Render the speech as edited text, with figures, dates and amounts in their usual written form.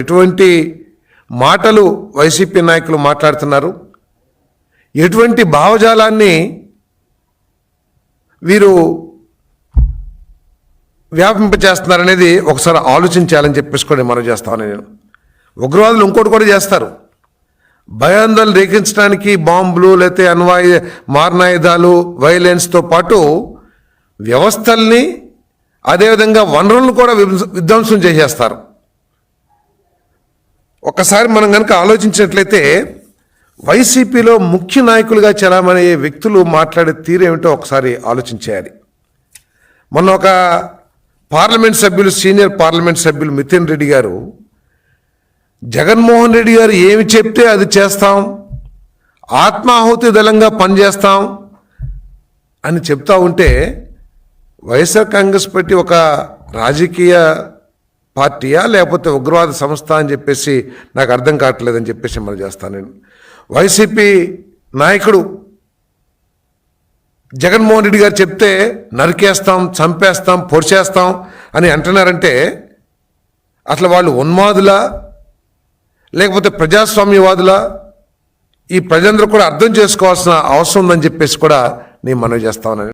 ఎటువంటి మాటలు వైసీపీ నాయకులు మాట్లాడుతున్నారు, ఎటువంటి భావజాలాన్ని వీరు వ్యాపింపచేస్తున్నారనేది ఒకసారి ఆలోచించాలని చెప్పేసి కూడా మనం చేస్తాను. నేను ఉగ్రవాదులు ఇంకోటి కూడా చేస్తారు. భయాందోళన రేకించడానికి బాంబులు లేకపోతే మారణాయుధాలు వైలెన్స్తో పాటు వ్యవస్థల్ని అదేవిధంగా వనరులను కూడా విధ్వంసం చేసేస్తారు. ఒకసారి మనం కనుక ఆలోచించినట్లయితే వైసీపీలో ముఖ్య నాయకులుగా చలామణి అయ్యే వ్యక్తులు మాట్లాడే తీరేమిటో ఒకసారి ఆలోచించేయాలి. మొన్న ఒక పార్లమెంట్ సభ్యులు, సీనియర్ పార్లమెంట్ సభ్యులు మితిన్ రెడ్డి గారు జగన్మోహన్ రెడ్డి గారు ఏమి చెప్తే అది చేస్తాం, ఆత్మాహుతి దళంగా పనిచేస్తాం అని చెప్తా ఉంటే వైఎస్ఆర్ కాంగ్రెస్ పార్టీ ఒక రాజకీయ పార్టీయా లేకపోతే ఉగ్రవాద సంస్థ అని చెప్పేసి నాకు అర్థం కావట్లేదని చెప్పేసి మనం చేస్తాను. నేను వైసీపీ నాయకుడు జగన్మోహన్ రెడ్డి గారు చెప్తే నరికేస్తాం, చంపేస్తాం, పొడిచేస్తాం అని అంటున్నారంటే అసలు వాళ్ళు ఉన్మాదులా లేకపోతే ప్రజాస్వామ్యవాదులా? ఈ ప్రజలందరూ కూడా అర్థం చేసుకోవాల్సిన అవసరం ఉందని చెప్పేసి కూడా నేను మనవి చేస్తా ఉన్నాను.